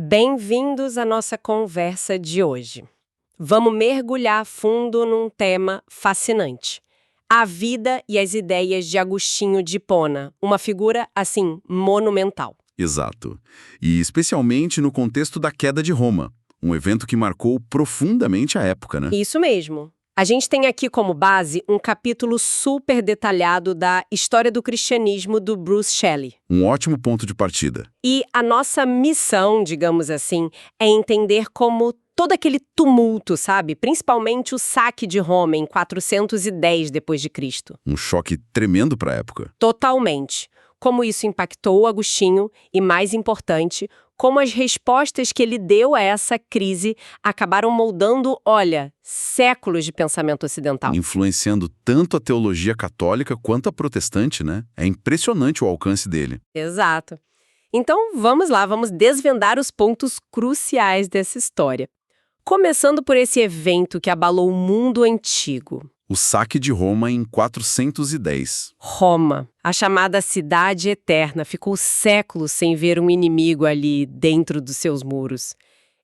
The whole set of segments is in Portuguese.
Bem-vindos à nossa conversa de hoje. Vamos mergulhar a fundo num tema fascinante. A vida e as ideias de Agostinho de Hipona, uma figura, assim, monumental. Exato. E especialmente no contexto da queda de Roma, um evento que marcou profundamente a época, né? Isso mesmo. A gente tem aqui como base um capítulo super detalhado da História do Cristianismo do Bruce Shelley. Um ótimo ponto de partida. E a nossa missão, digamos assim, é entender como todo aquele tumulto, sabe? Principalmente o saque de Roma em 410 depois de Cristo. Um choque tremendo para a época. Totalmente. Como isso impactou o Agostinho e, mais importante, como as respostas que ele deu a essa crise acabaram moldando, olha, séculos de pensamento ocidental. Influenciando tanto a teologia católica quanto a protestante, né? É impressionante o alcance dele. Exato. Então, vamos lá, vamos desvendar os pontos cruciais dessa história. Começando por esse evento que abalou o mundo antigo. O saque de Roma em 410. Roma, a chamada Cidade Eterna, ficou séculos sem ver um inimigo ali dentro dos seus muros.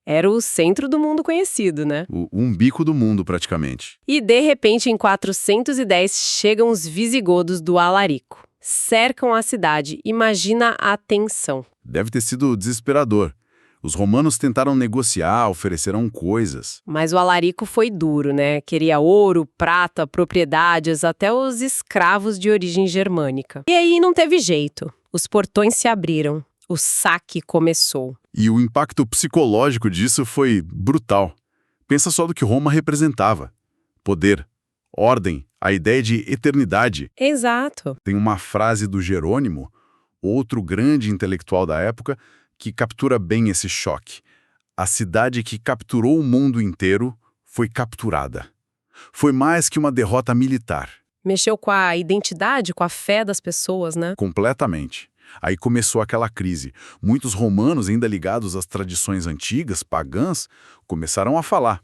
Era o centro do mundo conhecido, né? O umbigo do mundo, praticamente. E, de repente, em 410, chegam os visigodos do Alarico. Cercam a cidade. Imagina a tensão. Deve ter sido desesperador. Os romanos tentaram negociar, ofereceram coisas. Mas o Alarico foi duro, né? Queria ouro, prata, propriedades, até os escravos de origem germânica. E aí não teve jeito. Os portões se abriram. O saque começou. E o impacto psicológico disso foi brutal. Pensa só do que Roma representava. Poder, ordem, a ideia de eternidade. Exato. Tem uma frase do Jerônimo, outro grande intelectual da época, que captura bem esse choque. A cidade que capturou o mundo inteiro foi capturada. Foi mais que uma derrota militar. Mexeu com a identidade, com a fé das pessoas, né? Completamente. Aí começou aquela crise. Muitos romanos, ainda ligados às tradições antigas, pagãs, começaram a falar: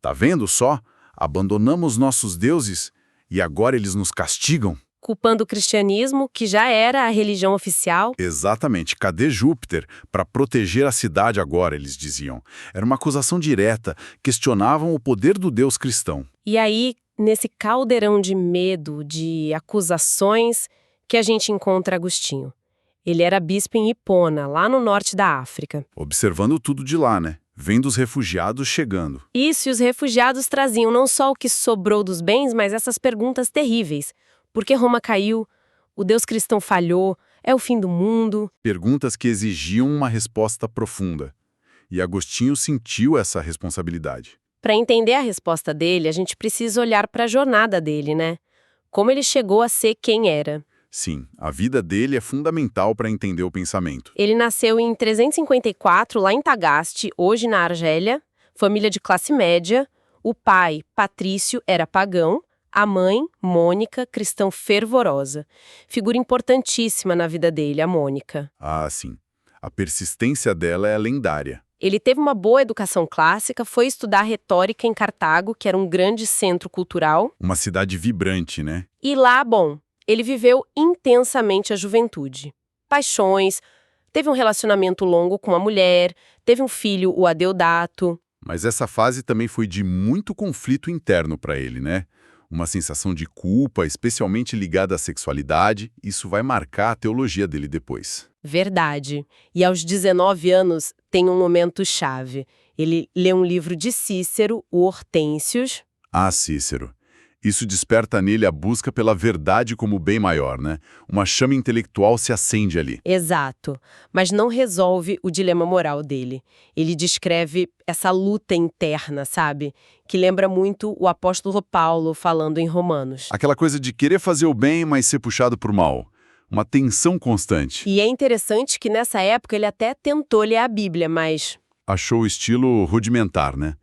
tá vendo só? Abandonamos nossos deuses e agora eles nos castigam? Culpando o cristianismo, que já era a religião oficial. Exatamente. Cadê Júpiter para proteger a cidade agora, eles diziam. Era uma acusação direta, questionavam o poder do Deus cristão. E aí, nesse caldeirão de medo, de acusações, que a gente encontra Agostinho. Ele era bispo em Hipona, lá no norte da África. Observando tudo de lá, né? Vendo os refugiados chegando. Isso, e os refugiados traziam não só o que sobrou dos bens, mas essas perguntas terríveis. Por que Roma caiu? O Deus cristão falhou? É o fim do mundo? Perguntas que exigiam uma resposta profunda. E Agostinho sentiu essa responsabilidade. Para entender a resposta dele, a gente precisa olhar para a jornada dele, né? Como ele chegou a ser quem era. Sim, a vida dele é fundamental para entender o pensamento. Ele nasceu em 354, lá em Tagaste, hoje na Argélia, família de classe média. O pai, Patrício, era pagão. A mãe, Mônica, cristã fervorosa. Figura importantíssima na vida dele, a Mônica. Ah, sim. A persistência dela é lendária. Ele teve uma boa educação clássica, foi estudar retórica em Cartago, que era um grande centro cultural. Uma cidade vibrante, né? E lá, bom, ele viveu intensamente a juventude. Paixões, teve um relacionamento longo com uma mulher, teve um filho, o Adeodato. Mas essa fase também foi de muito conflito interno para ele, né? Uma sensação de culpa, especialmente ligada à sexualidade, isso vai marcar a teologia dele depois. Verdade. E aos 19 anos tem um momento chave. Ele lê um livro de Cícero, o Hortênsios. Ah, Cícero. Isso desperta nele a busca pela verdade como bem maior, né? Uma chama intelectual se acende ali. Exato. Mas não resolve o dilema moral dele. Ele descreve essa luta interna, sabe? Que lembra muito o apóstolo Paulo falando em Romanos. Aquela coisa de querer fazer o bem, mas ser puxado por mal. Uma tensão constante. E é interessante que nessa época ele até tentou ler a Bíblia, mas... Achou o estilo rudimentar, né?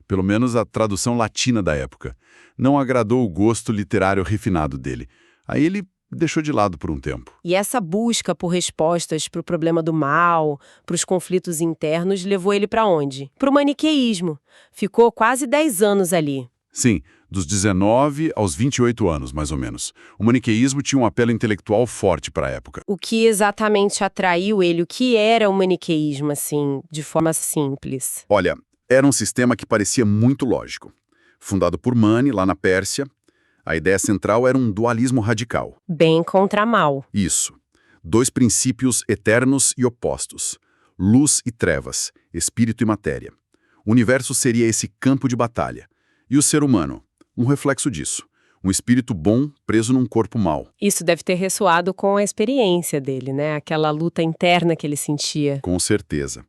Pelo menos a tradução latina da época. Não agradou o gosto literário refinado dele. Aí ele deixou de lado por um tempo. E essa busca por respostas para o problema do mal, para os conflitos internos, levou ele para onde? Para o maniqueísmo. Ficou quase 10 anos ali. Sim, dos 19 aos 28 anos, mais ou menos. O maniqueísmo tinha um apelo intelectual forte para a época. O que exatamente atraiu ele? O que era o maniqueísmo, assim, de forma simples? Olha, era um sistema que parecia muito lógico. Fundado por Mani, lá na Pérsia, a ideia central era um dualismo radical. Bem contra mal. Isso. Dois princípios eternos e opostos. Luz e trevas, espírito e matéria. O universo seria esse campo de batalha. E o ser humano, um reflexo disso. Um espírito bom preso num corpo mau. Isso deve ter ressoado com a experiência dele, né? Aquela luta interna que ele sentia. Com certeza.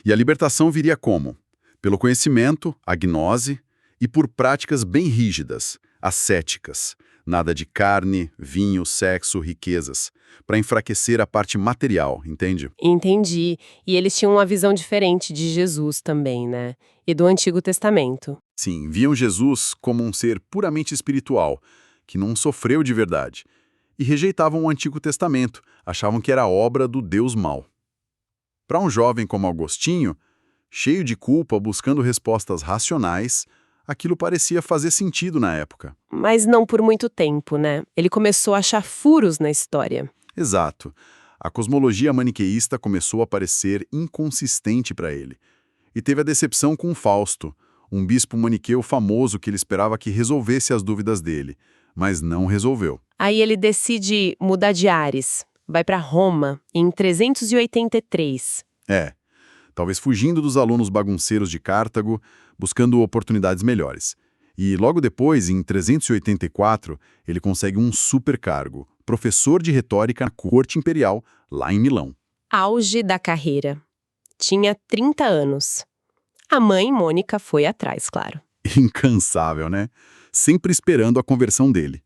E a libertação viria como? Pelo conhecimento, a gnose, e por práticas bem rígidas, ascéticas. Nada de carne, vinho, sexo, riquezas. Para enfraquecer a parte material, entende? Entendi. E eles tinham uma visão diferente de Jesus também, né? E do Antigo Testamento. Sim, viam Jesus como um ser puramente espiritual, que não sofreu de verdade. E rejeitavam o Antigo Testamento, achavam que era obra do Deus mau. Para um jovem como Agostinho, cheio de culpa, buscando respostas racionais, aquilo parecia fazer sentido na época. Mas não por muito tempo, né? Ele começou a achar furos na história. Exato. A cosmologia maniqueísta começou a parecer inconsistente para ele. E teve a decepção com Fausto, um bispo maniqueu famoso que ele esperava que resolvesse as dúvidas dele, mas não resolveu. Aí ele decide mudar de ares. Vai para Roma, em 383. Talvez fugindo dos alunos bagunceiros de Cartago, buscando oportunidades melhores. E logo depois, em 384, ele consegue um supercargo, professor de retórica na corte imperial, lá em Milão. Auge da carreira. Tinha 30 anos. A mãe, Mônica, foi atrás, claro. Incansável, né? Sempre esperando a conversão dele.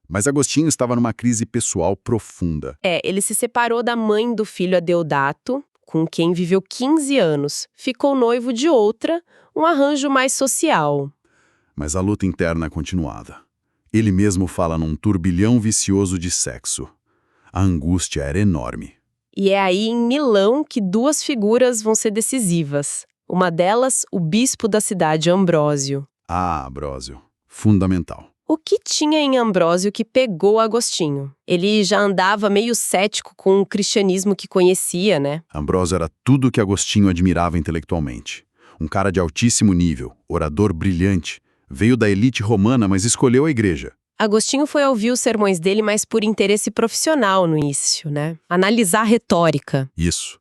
Mas Agostinho estava numa crise pessoal profunda. Ele se separou da mãe do filho Adeodato, com quem viveu 15 anos. Ficou noivo de outra, um arranjo mais social. Mas a luta interna continuava. Ele mesmo fala num turbilhão vicioso de sexo. A angústia era enorme. E é aí em Milão que duas figuras vão ser decisivas. Uma delas, o bispo da cidade, Ambrósio. Ah, Ambrósio. Fundamental. O que tinha em Ambrósio que pegou Agostinho? Ele já andava meio cético com o cristianismo que conhecia, né? Ambrósio era tudo o que Agostinho admirava intelectualmente. Um cara de altíssimo nível, orador brilhante. Veio da elite romana, mas escolheu a igreja. Agostinho foi ouvir os sermões dele, mas por interesse profissional no início, né? Analisar a retórica. Isso.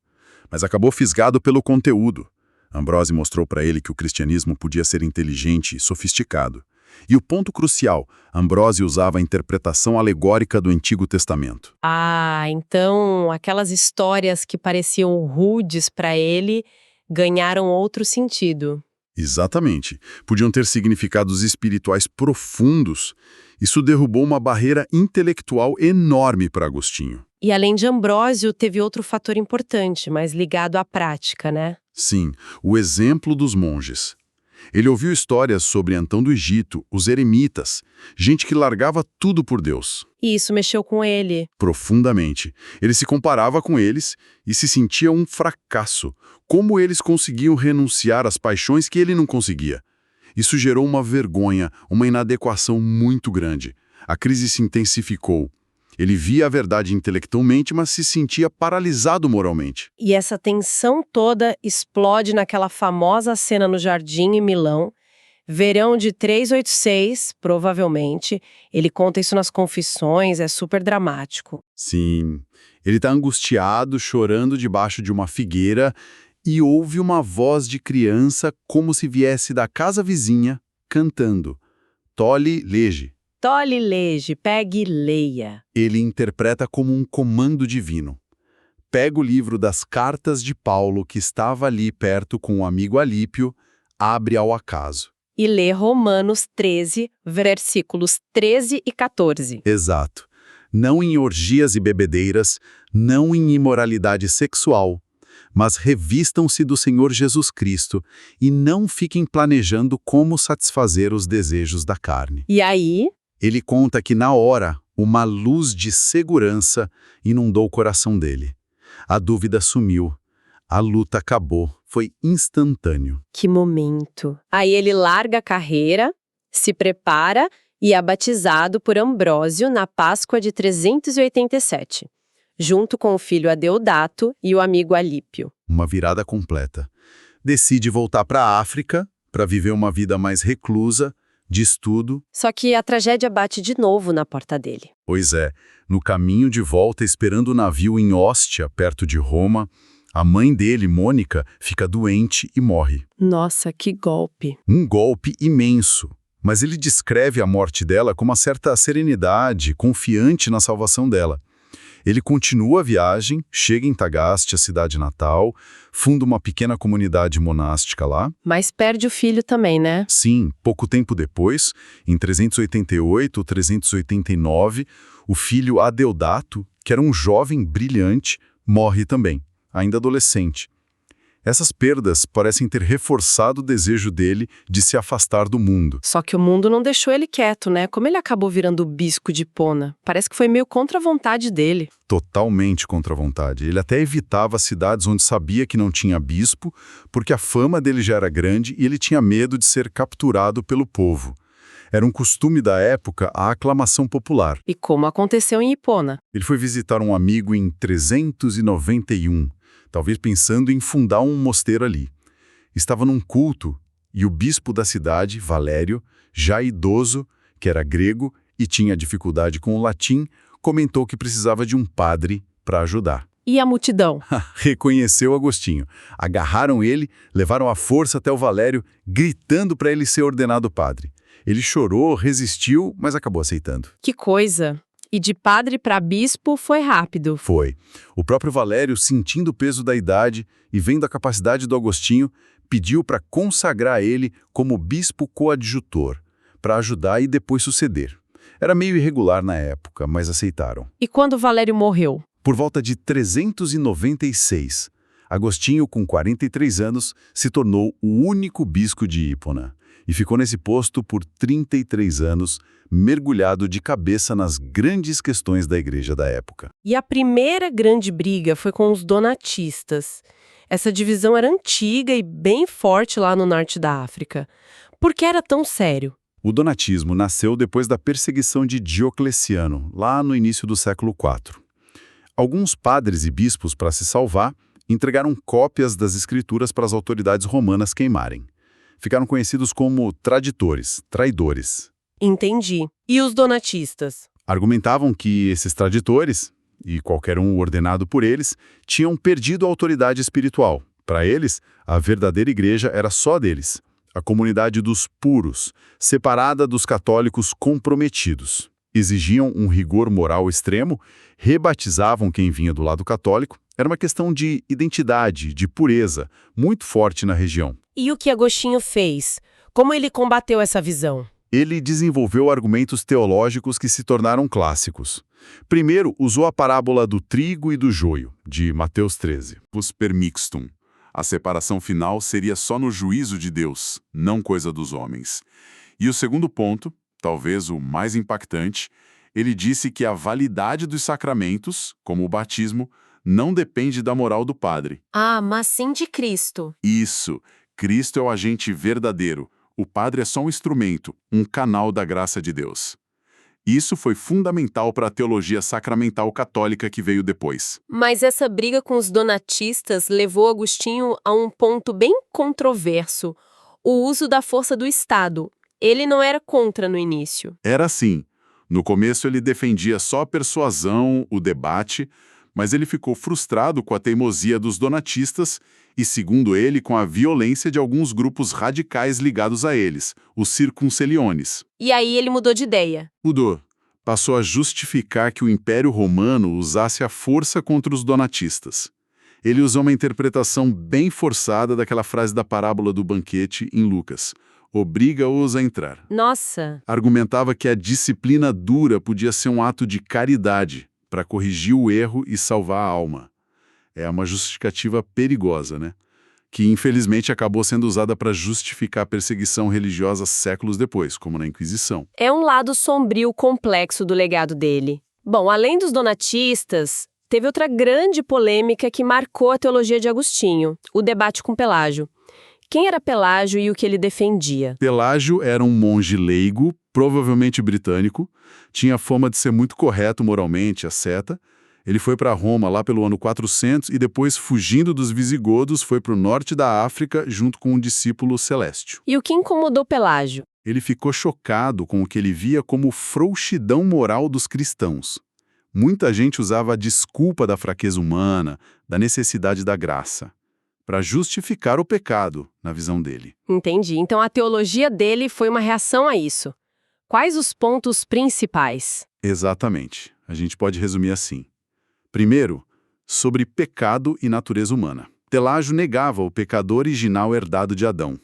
Mas acabou fisgado pelo conteúdo. Ambrósio mostrou para ele que o cristianismo podia ser inteligente e sofisticado. E o ponto crucial, Ambrósio usava a interpretação alegórica do Antigo Testamento. Ah, então aquelas histórias que pareciam rudes para ele ganharam outro sentido. Exatamente. Podiam ter significados espirituais profundos. Isso derrubou uma barreira intelectual enorme para Agostinho. E além de Ambrósio, teve outro fator importante, mas ligado à prática, né? Sim, o exemplo dos monges. Ele ouviu histórias sobre Antão do Egito, os eremitas, gente que largava tudo por Deus. E isso mexeu com ele. Profundamente. Ele se comparava com eles e se sentia um fracasso. Como eles conseguiam renunciar às paixões que ele não conseguia? Isso gerou uma vergonha, uma inadequação muito grande. A crise se intensificou. Ele via a verdade intelectualmente, mas se sentia paralisado moralmente. E essa tensão toda explode naquela famosa cena no jardim em Milão. Verão de 386, provavelmente. Ele conta isso nas confissões, é super dramático. Sim, ele está angustiado, chorando debaixo de uma figueira e ouve uma voz de criança como se viesse da casa vizinha, cantando. Tole lege. Tole lege, pegue e leia. Ele interpreta como um comando divino. Pega o livro das cartas de Paulo, que estava ali perto com o amigo Alípio, abre ao acaso. E lê Romanos 13, versículos 13 e 14. Exato. Não em orgias e bebedeiras, não em imoralidade sexual, mas revistam-se do Senhor Jesus Cristo e não fiquem planejando como satisfazer os desejos da carne. E aí? Ele conta que, na hora, uma luz de segurança inundou o coração dele. A dúvida sumiu. A luta acabou. Foi instantâneo. Que momento. Aí ele larga a carreira Se prepara e é batizado por Ambrósio na Páscoa de 387, junto com o filho Adeodato e o amigo Alípio. Uma virada completa. Decide voltar para a África para viver uma vida mais reclusa, de estudo. Só que a tragédia bate de novo na porta dele. Pois é, no caminho de volta, esperando o navio em Ostia, perto de Roma, a mãe dele, Mônica, fica doente e morre. Nossa, que golpe. Um golpe imenso. Mas ele descreve a morte dela com uma certa serenidade, confiante na salvação dela. Ele continua a viagem, chega em Tagaste, a cidade natal, funda uma pequena comunidade monástica lá. Mas perde o filho também, né? Sim, pouco tempo depois, em 388 ou 389, o filho Adeodato, que era um jovem brilhante, morre também, ainda adolescente. Essas perdas parecem ter reforçado o desejo dele de se afastar do mundo. Só que o mundo não deixou ele quieto, né? Como ele acabou virando o bispo de Hipona? Parece que foi meio contra a vontade dele. Totalmente contra a vontade. Ele até evitava as cidades onde sabia que não tinha bispo, porque a fama dele já era grande e ele tinha medo de ser capturado pelo povo. Era um costume da época a aclamação popular. E como aconteceu em Hipona? Ele foi visitar um amigo em 391, talvez pensando em fundar um mosteiro ali. Estava num culto e o bispo da cidade, Valério, já idoso, que era grego e tinha dificuldade com o latim, comentou que precisava de um padre para ajudar. E a multidão? Reconheceu Agostinho. Agarraram ele, levaram à força até o Valério, gritando para ele ser ordenado padre. Ele chorou, resistiu, mas acabou aceitando. Que coisa! E de padre para bispo foi rápido. Foi. O próprio Valério, sentindo o peso da idade e vendo a capacidade do Agostinho, pediu para consagrar ele como bispo coadjutor, para ajudar e depois suceder. Era meio irregular na época, mas aceitaram. E quando Valério morreu? Por volta de 396, Agostinho, com 43 anos, se tornou o único bispo de Hipona e ficou nesse posto por 33 anos, mergulhado de cabeça nas grandes questões da igreja da época. E a primeira grande briga foi com os donatistas. Essa divisão era antiga e bem forte lá no norte da África. Por que era tão sério? O donatismo nasceu depois da perseguição de Diocleciano, lá no início do século IV. Alguns padres e bispos, para se salvar, entregaram cópias das escrituras para as autoridades romanas queimarem. Ficaram conhecidos como traditores, traidores. Entendi. E os donatistas? Argumentavam que esses traditores, e qualquer um ordenado por eles, tinham perdido a autoridade espiritual. Para eles, a verdadeira igreja era só deles, a comunidade dos puros, separada dos católicos comprometidos. Exigiam um rigor moral extremo, rebatizavam quem vinha do lado católico. Era uma questão de identidade, de pureza, muito forte na região. E o que Agostinho fez? Como ele combateu essa visão? Ele desenvolveu argumentos teológicos que se tornaram clássicos. Primeiro, usou a parábola do trigo e do joio, de Mateus 13. Pus permixtum. A separação final seria só no juízo de Deus, não coisa dos homens. E o segundo ponto, talvez o mais impactante, ele disse que a validade dos sacramentos, como o batismo, não depende da moral do padre. Ah, mas sim de Cristo. Isso. Cristo é o agente verdadeiro. O padre é só um instrumento, um canal da graça de Deus. Isso foi fundamental para a teologia sacramental católica que veio depois. Mas essa briga com os donatistas levou Agostinho a um ponto bem controverso: o uso da força do Estado. Ele não era contra no início. Era assim. No começo ele defendia só a persuasão, o debate, mas ele ficou frustrado com a teimosia dos donatistas e, segundo ele, com a violência de alguns grupos radicais ligados a eles, os circunceliones. E aí ele mudou de ideia. Mudou. Passou a justificar que o Império Romano usasse a força contra os donatistas. Ele usou uma interpretação bem forçada daquela frase da parábola do banquete em Lucas: obriga-os a entrar. Nossa! Argumentava que a disciplina dura podia ser um ato de caridade para corrigir o erro e salvar a alma. É uma justificativa perigosa, né? Que infelizmente acabou sendo usada para justificar a perseguição religiosa séculos depois, como na Inquisição. É um lado sombrio complexo do legado dele. Bom, além dos donatistas, teve outra grande polêmica que marcou a teologia de Agostinho: o debate com Pelágio. Quem era Pelágio e o que ele defendia? Pelágio era um monge leigo, provavelmente britânico, tinha fama de ser muito correto moralmente, asceta. Ele foi para Roma lá pelo ano 400 e depois, fugindo dos visigodos, foi para o norte da África junto com um discípulo Celestio. E o que incomodou Pelágio? Ele ficou chocado com o que ele via como frouxidão moral dos cristãos. Muita gente usava a desculpa da fraqueza humana, da necessidade da graça, para justificar o pecado, na visão dele. Entendi. Então a teologia dele foi uma reação a isso. Quais os pontos principais? Exatamente. A gente pode resumir assim. Primeiro, sobre pecado e natureza humana. Pelágio negava o pecado original herdado de Adão.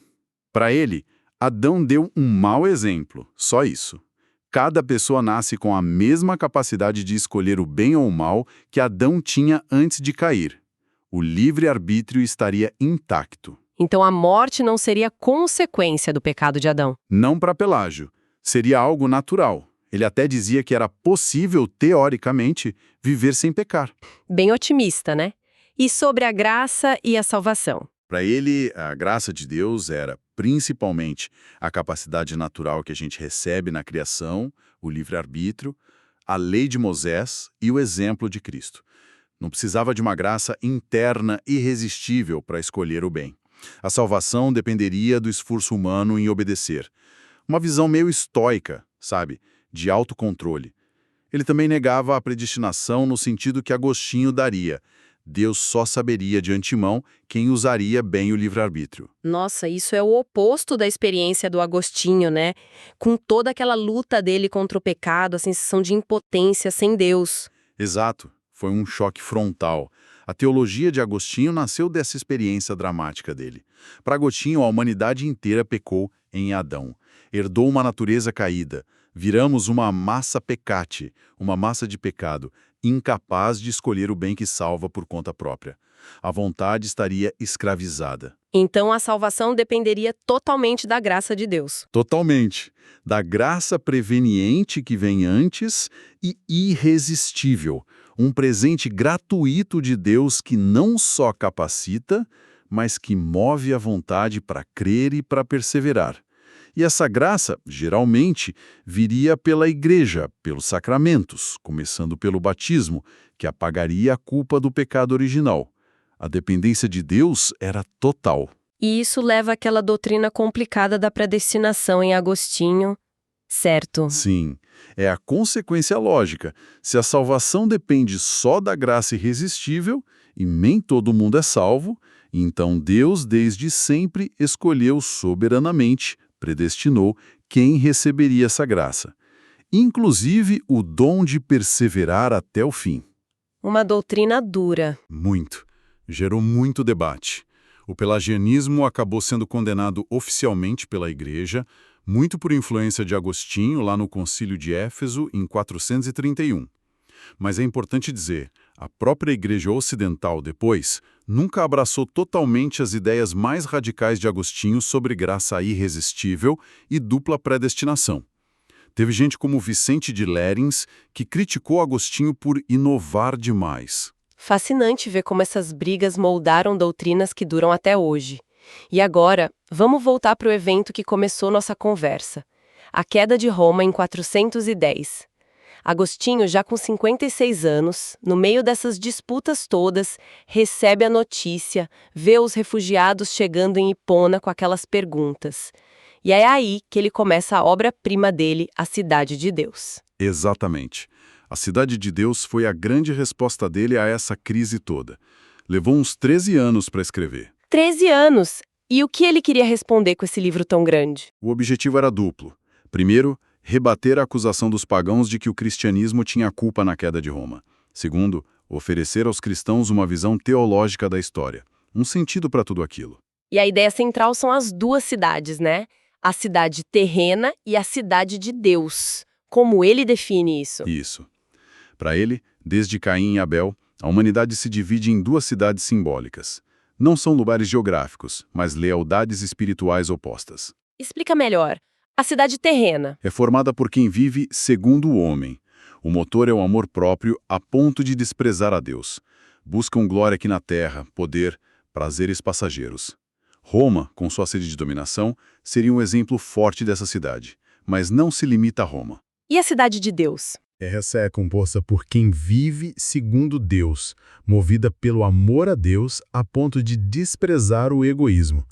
Para ele, Adão deu um mau exemplo, só isso. Cada pessoa nasce com a mesma capacidade de escolher o bem ou o mal que Adão tinha antes de cair. O livre-arbítrio estaria intacto. Então a morte não seria consequência do pecado de Adão. Não para Pelágio. Seria algo natural. Ele até dizia que era possível, teoricamente, viver sem pecar. Bem otimista, né? E sobre a graça e a salvação? Para ele, a graça de Deus era, principalmente, a capacidade natural que a gente recebe na criação, o livre-arbítrio, a lei de Moisés e o exemplo de Cristo. Não precisava de uma graça interna irresistível para escolher o bem. A salvação dependeria do esforço humano em obedecer. Uma visão meio estoica, sabe? De autocontrole. Ele também negava a predestinação no sentido que Agostinho daria. Deus só saberia de antemão quem usaria bem o livre-arbítrio. Nossa, isso é o oposto da experiência do Agostinho, né? Com toda aquela luta dele contra o pecado, a sensação de impotência sem Deus. Exato. Foi um choque frontal. A teologia de Agostinho nasceu dessa experiência dramática dele. Para Agostinho, a humanidade inteira pecou em Adão. Herdou uma natureza caída. Viramos uma massa peccati, uma massa de pecado, incapaz de escolher o bem que salva por conta própria. A vontade estaria escravizada. Então a salvação dependeria totalmente da graça de Deus. Totalmente. Da graça preveniente que vem antes e irresistível. Um presente gratuito de Deus que não só capacita, mas que move a vontade para crer e para perseverar. E essa graça, geralmente, viria pela igreja, pelos sacramentos, começando pelo batismo, que apagaria a culpa do pecado original. A dependência de Deus era total. E isso leva àquela doutrina complicada da predestinação em Agostinho, certo? Sim, é a consequência lógica. Se a salvação depende só da graça irresistível, e nem todo mundo é salvo, então Deus, desde sempre, escolheu soberanamente, predestinou quem receberia essa graça. Inclusive o dom de perseverar até o fim. Uma doutrina dura. Muito. Gerou muito debate. O pelagianismo acabou sendo condenado oficialmente pela Igreja, muito por influência de Agostinho, lá no Concílio de Éfeso, em 431. Mas é importante dizer, a própria Igreja Ocidental, depois, nunca abraçou totalmente as ideias mais radicais de Agostinho sobre graça irresistível e dupla predestinação. Teve gente como Vicente de Lérins, que criticou Agostinho por inovar demais. Fascinante ver como essas brigas moldaram doutrinas que duram até hoje. E agora, vamos voltar para o evento que começou nossa conversa. A queda de Roma em 410. Agostinho, já com 56 anos, no meio dessas disputas todas, recebe a notícia, vê os refugiados chegando em Hipona com aquelas perguntas. E é aí que ele começa a obra-prima dele, a Cidade de Deus. Exatamente. A Cidade de Deus foi a grande resposta dele a essa crise toda. Levou uns 13 anos para escrever. 13 anos! E o que ele queria responder com esse livro tão grande? O objetivo era duplo. Primeiro, rebater a acusação dos pagãos de que o cristianismo tinha culpa na queda de Roma. Segundo, oferecer aos cristãos uma visão teológica da história. Um sentido para tudo aquilo. E a ideia central são as duas cidades, né? A cidade terrena e a cidade de Deus. Como ele define isso? Isso. Para ele, desde Caim e Abel, a humanidade se divide em duas cidades simbólicas. Não são lugares geográficos, mas lealdades espirituais opostas. Explica melhor. A cidade terrena. É formada por quem vive segundo o homem. O motor é o amor próprio a ponto de desprezar a Deus. Buscam glória aqui na terra, poder, prazeres passageiros. Roma, com sua sede de dominação, seria um exemplo forte dessa cidade, mas não se limita a Roma. E a cidade de Deus? Essa é composta por quem vive segundo Deus, movida pelo amor a Deus a ponto de desprezar o egoísmo.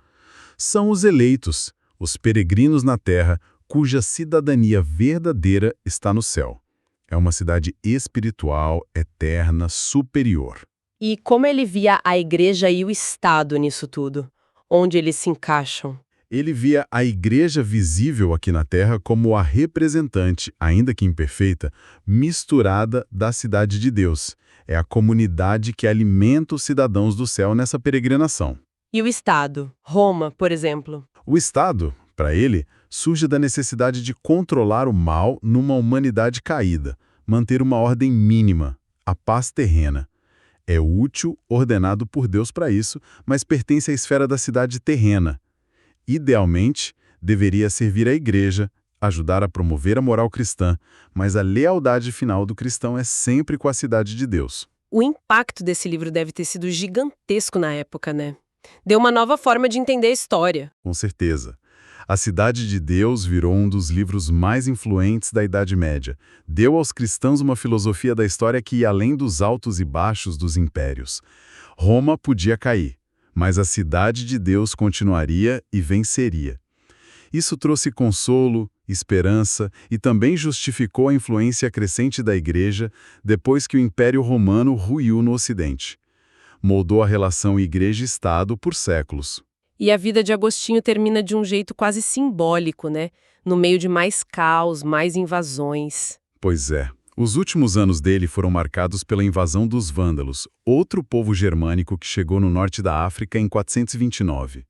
São os eleitos, os peregrinos na terra, cuja cidadania verdadeira está no céu. É uma cidade espiritual, eterna, superior. E como ele via a igreja e o Estado nisso tudo? Onde eles se encaixam? Ele via a igreja visível aqui na Terra como a representante, ainda que imperfeita, misturada da cidade de Deus. É a comunidade que alimenta os cidadãos do céu nessa peregrinação. E o Estado? Roma, por exemplo? O Estado, para ele, surge da necessidade de controlar o mal numa humanidade caída, manter uma ordem mínima, a paz terrena. É útil, ordenado por Deus para isso, mas pertence à esfera da cidade terrena. Idealmente, deveria servir à igreja, ajudar a promover a moral cristã, mas a lealdade final do cristão é sempre com a cidade de Deus. O impacto desse livro deve ter sido gigantesco na época, né? Deu uma nova forma de entender a história. Com certeza. A Cidade de Deus virou um dos livros mais influentes da Idade Média. Deu aos cristãos uma filosofia da história que ia além dos altos e baixos dos impérios. Roma podia cair, mas a Cidade de Deus continuaria e venceria. Isso trouxe consolo, esperança e também justificou a influência crescente da Igreja depois que o Império Romano ruiu no Ocidente. Moldou a relação Igreja-Estado por séculos. E a vida de Agostinho termina de um jeito quase simbólico, né? No meio de mais caos, mais invasões. Pois é. Os últimos anos dele foram marcados pela invasão dos vândalos, outro povo germânico que chegou no norte da África em 429.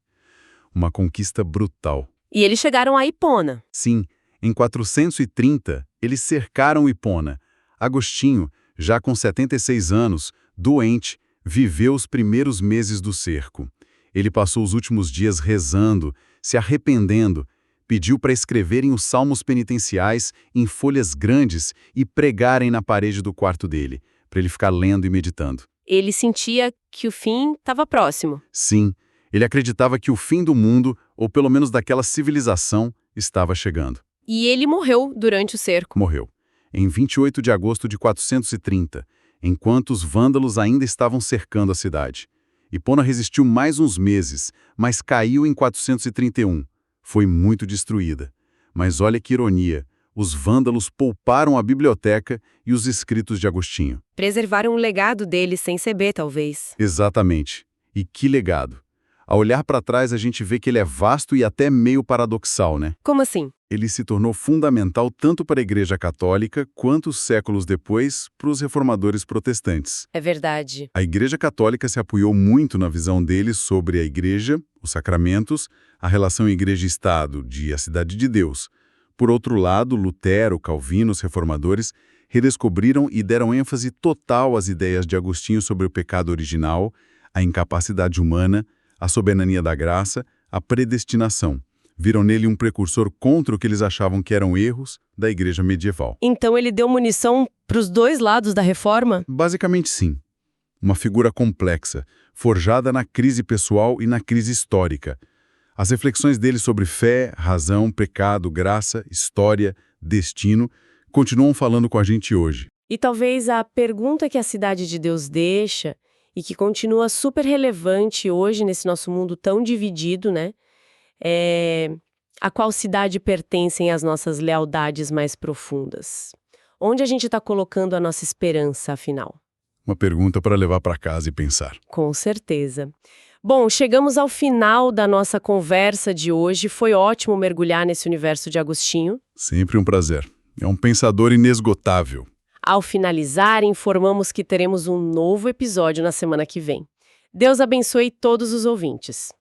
Uma conquista brutal. E eles chegaram a Hipona. Sim, em 430, eles cercaram Hipona. Agostinho, já com 76 anos, doente, viveu os primeiros meses do cerco. Ele passou os últimos dias rezando, se arrependendo, pediu para escreverem os salmos penitenciais em folhas grandes e pregarem na parede do quarto dele, para ele ficar lendo e meditando. Ele sentia que o fim estava próximo. Sim, ele acreditava que o fim do mundo, ou pelo menos daquela civilização, estava chegando. E ele morreu durante o cerco. Morreu, em 28 de agosto de 430, enquanto os vândalos ainda estavam cercando a cidade. Hipona resistiu mais uns meses, mas caiu em 431. Foi muito destruída. Mas olha que ironia, os vândalos pouparam a biblioteca e os escritos de Agostinho. Preservaram o legado dele sem saber, talvez. Exatamente. E que legado. Ao olhar para trás, a gente vê que ele é vasto e até meio paradoxal, né? Como assim? Ele se tornou fundamental tanto para a Igreja Católica, quanto séculos depois, para os reformadores protestantes. É verdade. A Igreja Católica se apoiou muito na visão dele sobre a Igreja, os sacramentos, a relação Igreja-Estado, de a Cidade de Deus. Por outro lado, Lutero, Calvino, os reformadores, redescobriram e deram ênfase total às ideias de Agostinho sobre o pecado original, a incapacidade humana, a soberania da graça, a predestinação. Viram nele um precursor contra o que eles achavam que eram erros da Igreja medieval. Então ele deu munição para os dois lados da reforma? Basicamente sim. Uma figura complexa, forjada na crise pessoal e na crise histórica. As reflexões dele sobre fé, razão, pecado, graça, história, destino, continuam falando com a gente hoje. E talvez a pergunta que a Cidade de Deus deixa, e que continua super relevante hoje nesse nosso mundo tão dividido, né? A qual cidade pertencem as nossas lealdades mais profundas? Onde a gente está colocando a nossa esperança, afinal? Uma pergunta para levar para casa e pensar. Com certeza. Bom, chegamos ao final da nossa conversa de hoje. Foi ótimo mergulhar nesse universo de Agostinho. Sempre um prazer. É um pensador inesgotável. Ao finalizar, informamos que teremos um novo episódio na semana que vem. Deus abençoe todos os ouvintes.